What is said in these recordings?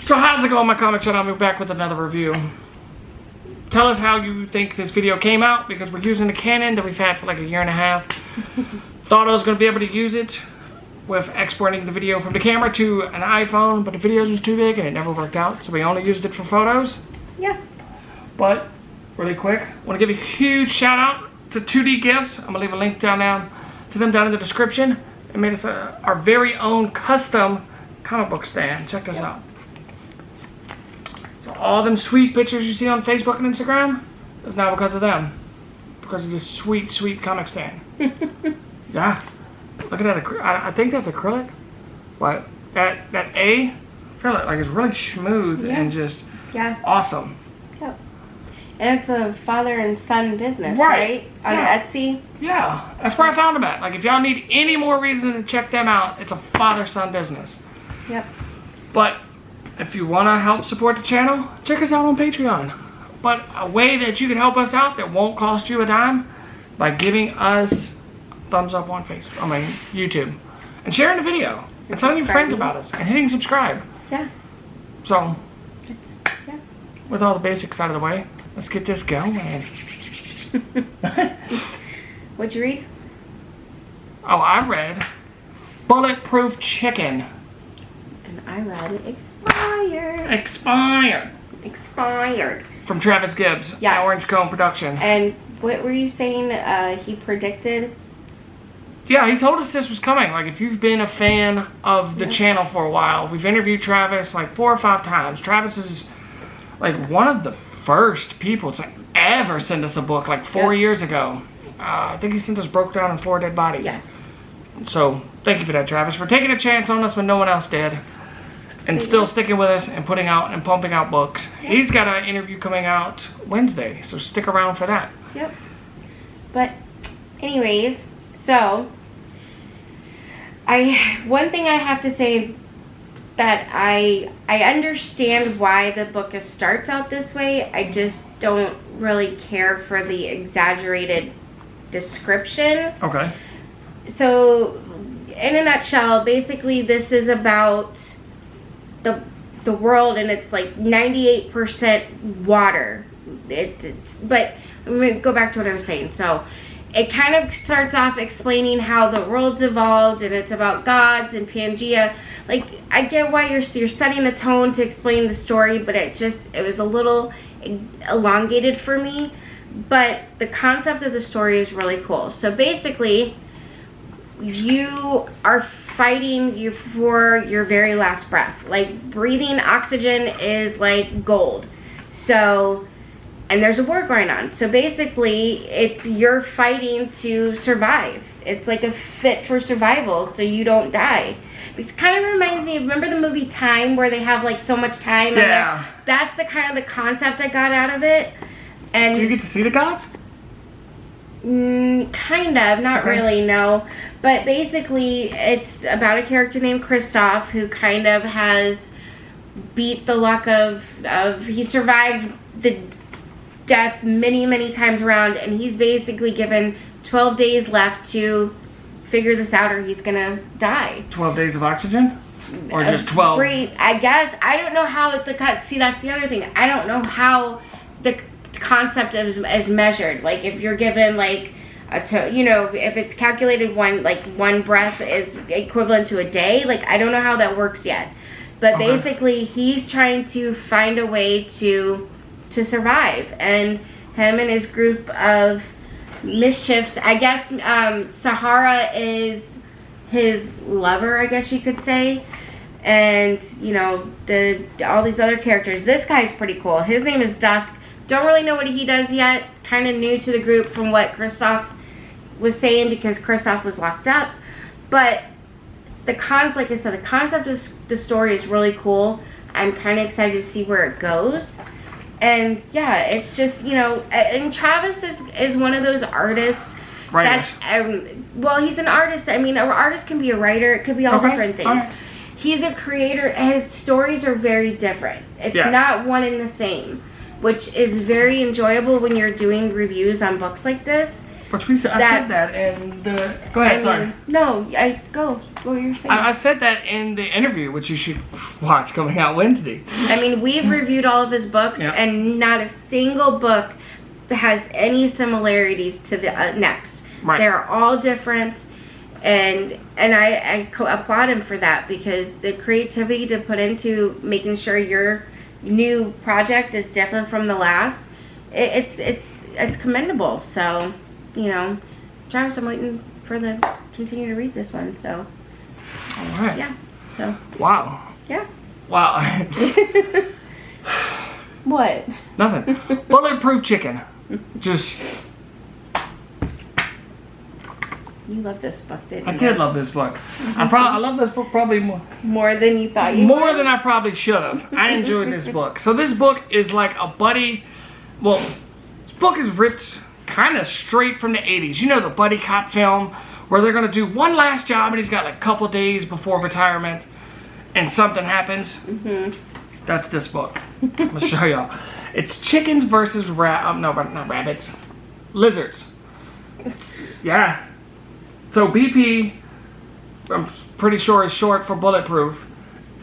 So how's it going, my comic channel? I'll be back with another review. Tell us how you think this video came out, because we're using the Canon that we've had for like a year and a half. Thought I was going to be able to use it with exporting the video from the camera to an iPhone, but the videos was too big and it never worked out, so we only used it for photos. Yeah. But, really quick, I want to give a huge shout out to 2D Gifts. I'm going to leave a link down to them down in the description. They made us our very own custom comic book stand. Check this out. So all them sweet pictures you see on Facebook and Instagram is now because of them. Because of this sweet, sweet comic stand. Yeah. Look at that. I think that's acrylic. But that A, I feel like it's really smooth and just awesome. Yep. And it's a father and son business, right? On Etsy. Yeah. That's where I found them at. Like, if y'all need any more reason to check them out, it's a father-son business. Yep. But if you want to help support the channel, check us out on Patreon. But a way that you can help us out that won't cost you a dime, by giving us a thumbs up on Facebook, YouTube, and sharing the video, and telling your friends about us, and hitting subscribe. Yeah. So, yeah. With all the basics out of the way, let's get this going. What'd you read? Oh, I read Bulletproof Chicken. And I read Expired. Expired. From Travis Gibbs, Orange Cone Production. And what were you saying he predicted? Yeah, he told us this was coming. Like, if you've been a fan of the channel for a while, we've interviewed Travis like 4 or 5 times. Travis is like one of the first people to ever send us a book, like 4 years ago. I think he sent us Broke Down in 4 Dead Bodies. Yes. So, thank you for that, Travis, for taking a chance on us when no one else did. And still sticking with us and putting out and pumping out books. Yep. He's got an interview coming out Wednesday, so stick around for that. Yep. But anyways, so one thing I have to say that I understand why the book starts out this way. I just don't really care for the exaggerated description. Okay. So, in a nutshell, basically this is about the world, and it's like 98% water. But I'm going to go back to what I was saying. So it kind of starts off explaining how the world's evolved, and it's about gods and Pangea. Like, I get why you're setting the tone to explain the story, but it was a little elongated for me. But the concept of the story is really cool. So basically, you are fighting for your very last breath. Like, breathing oxygen is like gold. So, and there's a war going on. So basically, you're fighting to survive. It's like a fit for survival, so you don't die. It kind of reminds me, remember the movie Time, where they have like so much time? Yeah. And that's the kind of the concept I got out of it. And do you get to see the gods? Kind of, not really, no. But basically, it's about a character named Kristoff who kind of has beat the luck of he survived the death many, many times around, and he's basically given 12 days left to figure this out, or he's gonna die. 12 days of oxygen? Or just 12? I guess. I don't know how see, that's the other thing. I don't know how the concept is measured. Like, if you're given like if it's calculated one breath is equivalent to a day. Like, I don't know how that works yet. But basically, he's trying to find a way to survive, and him and his group of mischiefs. I guess Sahara is his lover, I guess you could say. And all these other characters. This guy's pretty cool. His name is Dusk. Don't really know what he does yet. Kind of new to the group from what Kristoff was saying, because Kristoff was locked up. But like I said, the concept of the story is really cool. I'm kind of excited to see where it goes. And yeah, it's just, and Travis is one of those artists. Writers. Well, he's an artist. I mean, an artist can be a writer. It could be all different things. Right. He's a creator. His stories are very different. It's not one and the same, which is very enjoyable when you're doing reviews on books like this. Which I said that in the... Go ahead, sorry. No, go. What were you saying? I said that in the interview, which you should watch coming out Wednesday. I mean, we've reviewed all of his books, and not a single book has any similarities to the next. Right. They're all different, and I applaud him for that, because the creativity to put into making sure your new project is different from the last, it's commendable. So, you know, Travis, I'm waiting for continue to read this one. So, all right. Yeah. So. Wow. Yeah. Wow. What? Nothing. Bulletproof chicken. Just. You love this book, didn't you? I did love this book. I love this book probably more than you thought you more would? than I probably should have. I enjoyed this book. So this book is like a buddy. Well, this book is ripped kind of straight from the 80s. You know, the buddy cop film where they're going to do one last job and he's got like a couple days before retirement and something happens. Mm-hmm. That's this book. I'm going to show y'all. It's chickens versus not rabbits. Lizards. Yeah. So BP, I'm pretty sure is short for Bulletproof,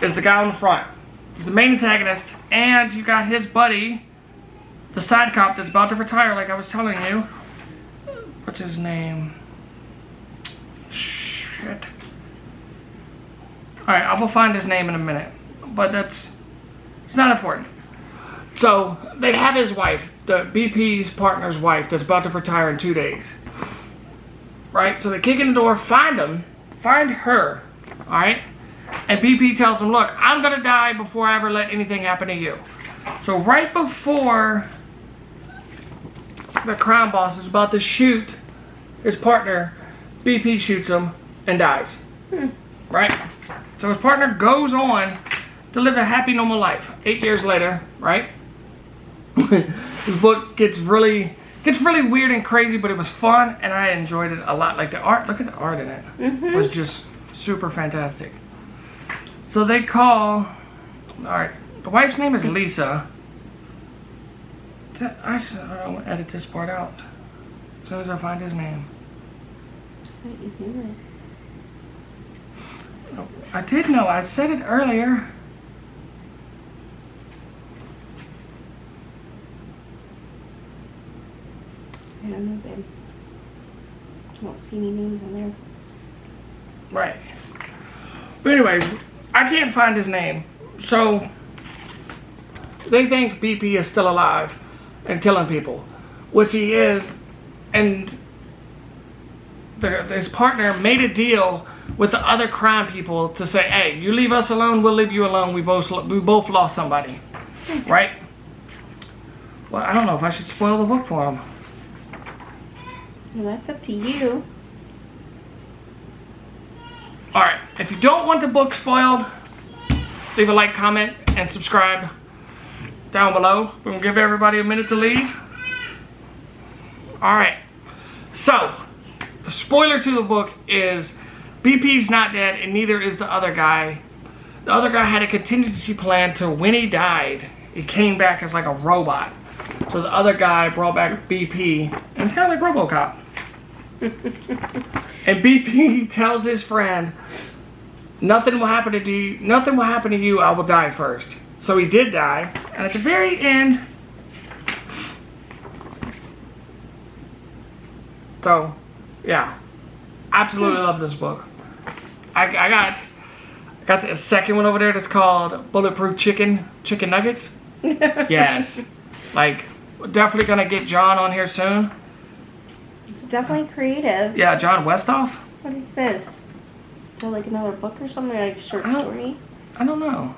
is the guy on the front. He's the main antagonist, and you got his buddy, the side cop that's about to retire, like I was telling you. What's his name? Shit. Alright, I will find his name in a minute, but it's not important. So, they have his wife, the BP's partner's wife, that's about to retire in 2 days. Right? So they kick in the door, find her, alright? And BP tells him, look, I'm going to die before I ever let anything happen to you. So right before the crime boss is about to shoot his partner, BP shoots him and dies. Right? So his partner goes on to live a happy, normal life. 8 years later, right? This book gets really weird and crazy, but it was fun, and I enjoyed it a lot. Like the art, look at the art in it. It was just super fantastic. So they call, alright, the wife's name is Lisa. I want to edit this part out as soon as I find his name. I did know, I said it earlier. I don't know, babe. I don't see any names on there. Right. But anyways, I can't find his name. So, they think BP is still alive and killing people. Which he is. And his partner made a deal with the other crime people to say, hey, you leave us alone, we'll leave you alone. We both lost somebody. Right? Well, I don't know if I should spoil the book for him. Well, that's up to you. Alright, if you don't want the book spoiled, leave a like, comment, and subscribe down below. We're going to give everybody a minute to leave. Alright, so, the spoiler to the book is BP's not dead, and neither is the other guy. The other guy had a contingency plan to when he died, he came back as like a robot. So the other guy brought back BP, and it's kind of like RoboCop. And BP tells his friend, nothing will happen to you. Nothing will happen to you. I will die first. So he did die, and at the very end. So, yeah, absolutely love this book. I got the second one over there that's called Bulletproof Chicken Nuggets. Yes, like definitely gonna get John on here soon. It's definitely creative. Yeah, John Westhoff. What is this? Is it like another book or something, like a short story? I don't know.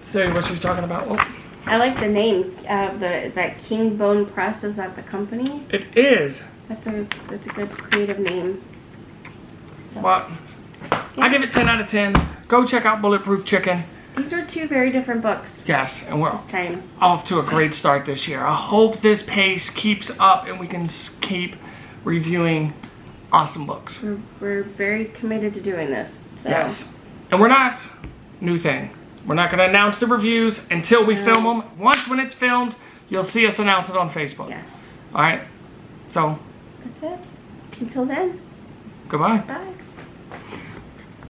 See what she's talking about. Oh. I like the name of is that King Bone Press? Is that the company? It is. That's a good creative name. So. Well, yeah. I give it 10 out of 10. Go check out Bulletproof Chicken. These are two very different books. Yes, and we're this time off to a great start this year. I hope this pace keeps up and we can keep reviewing awesome books. We're very committed to doing this. So. Yes. And we're not, new thing, we're not going to announce the reviews until we film them. Once when it's filmed, you'll see us announce it on Facebook. Yes. All right. So. That's it. Until then. Goodbye. Bye.